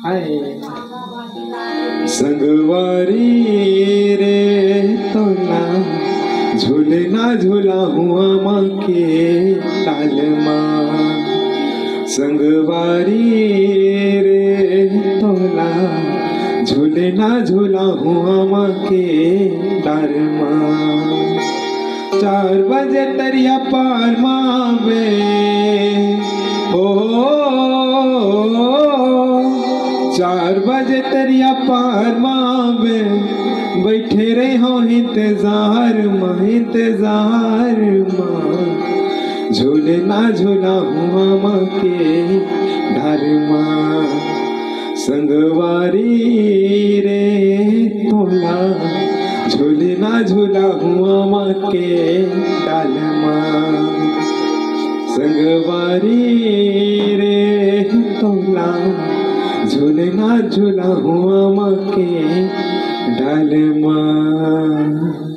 हाय संगवारी रे तोला झूलना झूला हुआ माँ के ताल माँ संगवारी रे तोला झूलना झूला हुआ माँ के ताल माँ 4 बजे तरिया पार मावे ओ 4 बजे तरिया पार मावे बैठे रहे हो इंतजार माँ झूलना झूला हुआ माँ के डर माँ संगवारी रे तोला झूलना झूला हुआ माँ के डाल माँ संगवारी रे तोला झूलना झूला हुआ माँ के डाल माँ।